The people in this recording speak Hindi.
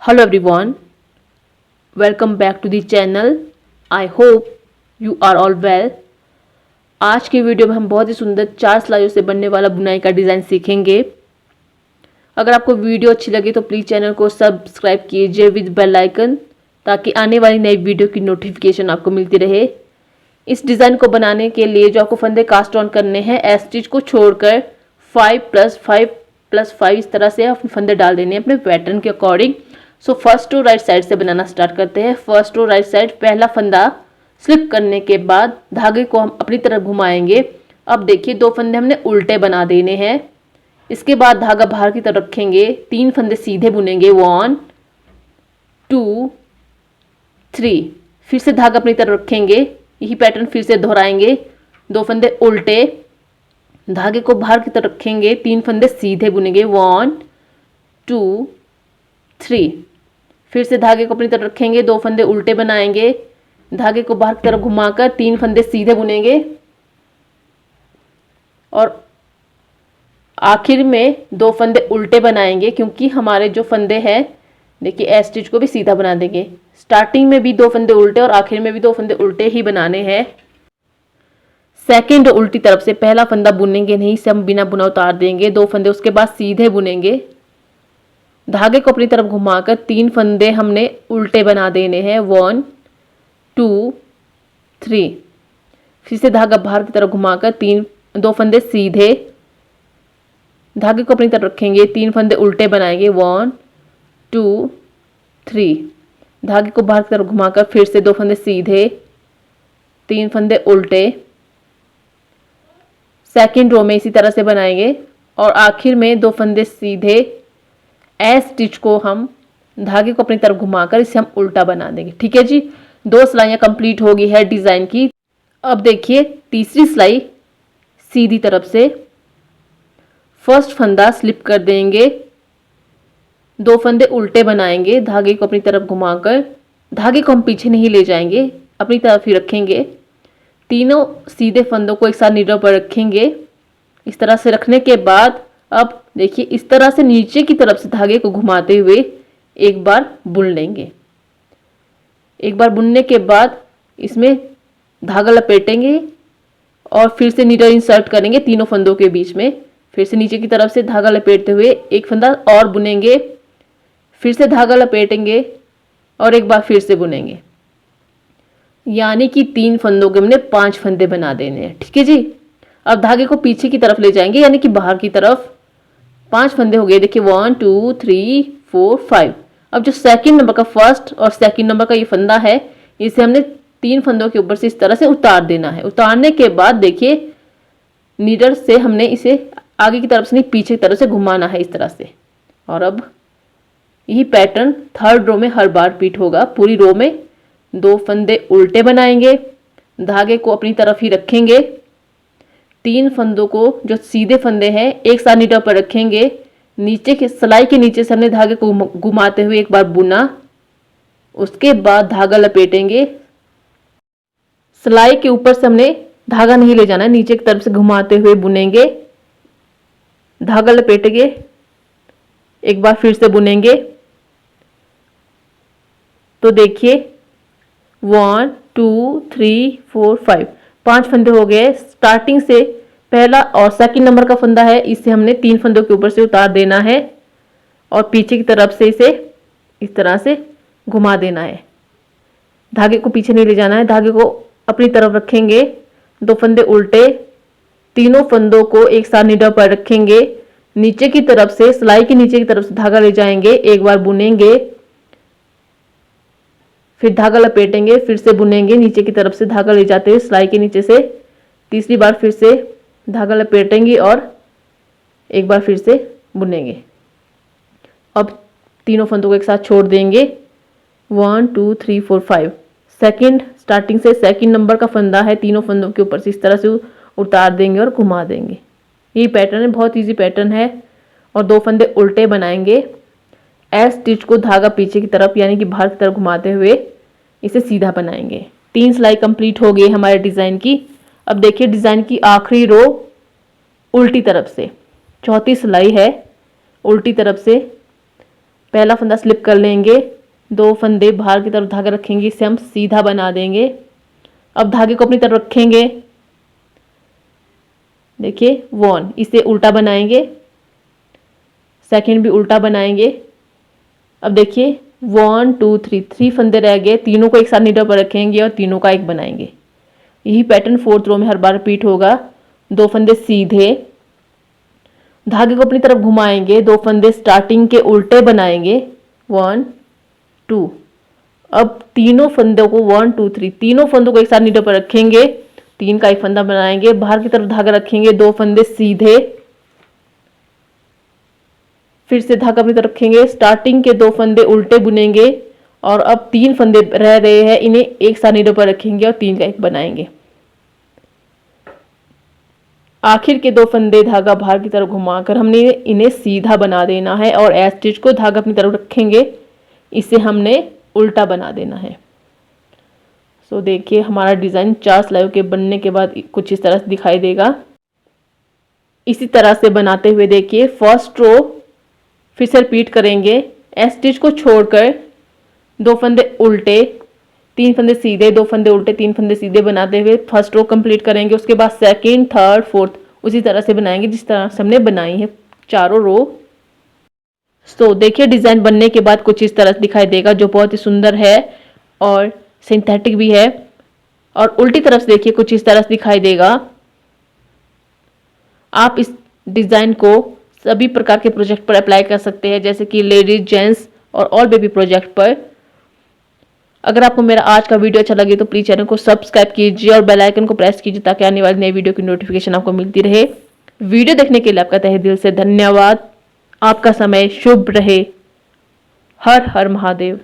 Hello everyone, welcome back to the channel. I hope you are all well. आज की वीडियो में हम बहुत ही सुंदर 4 सिलाइयों से बनने वाला बुनाई का डिज़ाइन सीखेंगे। अगर आपको वीडियो अच्छी लगे तो प्लीज़ चैनल को सब्सक्राइब कीजिए विद बेल आइकन, ताकि आने वाली नई वीडियो की नोटिफिकेशन आपको मिलती रहे। इस डिज़ाइन को बनाने के लिए जो आपको फंदे कास्ट ऑन करने हैं, एस स्टिच को छोड़कर 5+5+5 इस तरह से अपने फंदे डाल देने हैं अपने पैटर्न के according. So first to right side से बनाना स्टार्ट करते हैं। फर्स्ट टू राइट साइड पहला फंदा स्लिप करने के बाद धागे को हम अपनी तरफ घुमाएंगे। अब देखिए 2 फंदे हमने उल्टे बना देने हैं। इसके बाद धागा बाहर की तरफ रखेंगे, 3 फंदे सीधे बुनेंगे, 1 2 3। फिर से धागा अपनी तरफ रखेंगे, यही पैटर्न फिर से दोहराएंगे। 2 फंदे उल्टे, धागे को बाहर की तरफ रखेंगे, 3 फंदे सीधे बुनेंगे, 1 2 3। फिर से धागे को अपनी तरफ रखेंगे, 2 फंदे उल्टे बनाएंगे, धागे को बाहर की तरफ घुमाकर 3 फंदे सीधे बुनेंगे और आखिर में 2 फंदे उल्टे बनाएंगे, क्योंकि हमारे जो फंदे हैं देखिए एस स्टिच को भी सीधा बना देंगे। स्टार्टिंग में भी 2 फंदे उल्टे और आखिर में भी 2 फंदे उल्टे ही बनाने हैं। सेकंड उल्टी तरफ से पहला फंदा बुनेंगे नहीं, इसे हम बिना बुना उतार देंगे। 2 फंदे उसके बाद सीधे बुनेंगे, धागे को अपनी तरफ घुमाकर 3 फंदे हमने उल्टे बना देने हैं, 1 2 3। फिर से धागा बाहर की तरफ घुमाकर 2 फंदे सीधे, धागे को अपनी तरफ रखेंगे, 3 फंदे उल्टे बनाएंगे, 1 2 3। धागे को बाहर की तरफ घुमाकर फिर से 2 फंदे सीधे, 3 फंदे उल्टे। सेकंड रो में इसी तरह से बनाएंगे और आखिर में 2 फंदे सीधे। एस स्टिच को हम धागे को अपनी तरफ घुमाकर इसे हम उल्टा बना देंगे। ठीक है जी, 2 सिलाइयाँ कंप्लीट हो गई है डिज़ाइन की। अब देखिए तीसरी सिलाई सीधी तरफ से फर्स्ट फंदा स्लिप कर देंगे, 2 फंदे उल्टे बनाएंगे, धागे को अपनी तरफ घुमाकर, धागे को हम पीछे नहीं ले जाएंगे, अपनी तरफ ही रखेंगे। तीनों सीधे फंदों को एक साथ नीडल पर रखेंगे। इस तरह से रखने के बाद अब देखिए इस तरह से नीचे की तरफ से धागे को घुमाते हुए एक बार बुन लेंगे। एक बार बुनने के बाद इसमें धागा लपेटेंगे और फिर से नीडल इंसर्ट करेंगे तीनों फंदों के बीच में। फिर से नीचे की तरफ से धागा लपेटते हुए एक फंदा और बुनेंगे, फिर से धागा लपेटेंगे और एक बार फिर से बुनेंगे। यानी कि 3 फंदों के हमने 5 फंदे बना देने हैं। ठीक है जी, अब धागे को पीछे की तरफ ले जाएंगे, यानी कि बाहर की तरफ। 5 फंदे हो गए, देखिए 1 2 3 4 5। अब जो सेकंड नंबर का फर्स्ट और सेकंड नंबर का ये फंदा है, इसे हमने 3 फंदों के ऊपर से इस तरह से उतार देना है। उतारने के बाद देखिए नीडल से हमने इसे आगे की तरफ से नहीं पीछे की तरफ से घुमाना है इस तरह से। और अब यही पैटर्न थर्ड रो में हर बार रिपीट होगा। पूरी रो में 2 फंदे उल्टे बनाएंगे, धागे को अपनी तरफ ही रखेंगे, 3 फंदों को जो सीधे फंदे हैं एक साथ नीडल पर रखेंगे, नीचे के सिलाई के नीचे से हमने धागे को घुमाते हुए एक बार बुना, उसके बाद धागा लपेटेंगे। सिलाई के ऊपर से हमने धागा नहीं ले जाना है, नीचे की तरफ से घुमाते हुए बुनेंगे, धागा लपेटेंगे, एक बार फिर से बुनेंगे। तो देखिए 1 2 3 4 5 फंदे हो गए। स्टार्टिंग से पहला और सेकंड नंबर का फंदा है, इसे हमने 3 फंदों के ऊपर से उतार देना है और पीछे की तरफ से इसे इस तरह से घुमा देना है। धागे को पीछे नहीं ले जाना है, धागे को अपनी तरफ रखेंगे, 2 फंदे उल्टे, तीनों फंदों को एक साथ नीडल पर रखेंगे, नीचे की तरफ से सिलाई के नीचे की तरफ से धागा ले जाएंगे, एक बार बुनेंगे, फिर धागा लपेटेंगे, फिर से बुनेंगे, नीचे की तरफ से धागा ले जाते हुए सिलाई के नीचे से तीसरी बार फिर से धागा लपेटेंगे और एक बार फिर से बुनेंगे। अब तीनों फंदों को एक साथ छोड़ देंगे, 1 2 3 4 5। सेकंड स्टार्टिंग से सेकंड नंबर का फंदा है, तीनों फंदों के ऊपर से इस तरह से उतार देंगे और घुमा देंगे। ये पैटर्न है, बहुत इजी पैटर्न है। और 2 फंदे उल्टे बनाएंगे, एस स्टिच को धागा पीछे की तरफ यानी कि बाहर की तरफ घुमाते हुए इसे सीधा बनाएंगे। 3 सिलाई कंप्लीट हो गई हमारे डिज़ाइन की। अब देखिए डिज़ाइन की आखिरी रो उल्टी तरफ से, चौथी सिलाई है उल्टी तरफ से। पहला फंदा स्लिप कर लेंगे, 2 फंदे बाहर की तरफ धागा रखेंगे, इसे हम सीधा बना देंगे। अब धागे को अपनी तरफ रखेंगे, देखिए 1, इसे उल्टा बनाएंगे, सेकंड भी उल्टा बनाएंगे। अब देखिए 1 2 3 फंदे रह गए, तीनों को एक साथ नीडल पर रखेंगे और तीनों का एक बनाएंगे। यही पैटर्न 4th रो में हर बार रिपीट होगा। 2 फंदे सीधे, धागे को अपनी तरफ घुमाएंगे, 2 फंदे स्टार्टिंग के उल्टे बनाएंगे, 1 2। अब तीनों फंदों को 1 2 3 तीनों फंदों को एक साथ नीडल पर रखेंगे, 3 का एक फंदा बनाएंगे, बाहर की तरफ धागा रखेंगे, 2 फंदे सीधे, फिर से धागा अपनी तरफ रखेंगे, स्टार्टिंग के 2 फंदे उल्टे बुनेंगे और अब 3 फंदे रह रहे हैं, इन्हें एक साथ नीडल पर रखेंगे और 3 का एक बनाएंगे। आखिर के 2 फंदे धागा बाहर की तरफ घुमाकर हमने इन्हें सीधा बना देना है और एज स्टिच को धागा अपनी तरफ रखेंगे, इसे हमने उल्टा बना देना है। सो देखिए हमारा डिज़ाइन 4 सिलाइयों के बनने के बाद कुछ इस तरह से दिखाई देगा। इसी तरह से बनाते हुए देखिए फर्स्ट रो फिर से रिपीट करेंगे, एज स्टिच को छोड़कर 2 फंदे उल्टे, 3 फंदे सीधे, 2 फंदे उल्टे, 3 फंदे सीधे बनाते हुए फर्स्ट रो कंप्लीट करेंगे। उसके बाद सेकंड, थर्ड, फोर्थ उसी तरह से बनाएंगे जिस तरह से हमने बनाई है चारों रो। तो देखिए डिज़ाइन बनने के बाद कुछ इस तरह से दिखाई देगा, जो बहुत ही सुंदर है और सिंथेटिक भी है। और उल्टी तरफ से देखिए कुछ इस तरह से दिखाई देगा। आप इस डिज़ाइन को सभी प्रकार के प्रोजेक्ट पर अप्लाई कर सकते हैं, जैसे कि लेडीज, जेंट्स और ऑल बेबी प्रोजेक्ट पर। अगर आपको मेरा आज का वीडियो अच्छा लगे तो प्लीज़ चैनल को सब्सक्राइब कीजिए और बेल आइकन को प्रेस कीजिए ताकि आने वाली नई वीडियो की नोटिफिकेशन आपको मिलती रहे। वीडियो देखने के लिए आपका तहे दिल से धन्यवाद। आपका समय शुभ रहे। हर हर महादेव।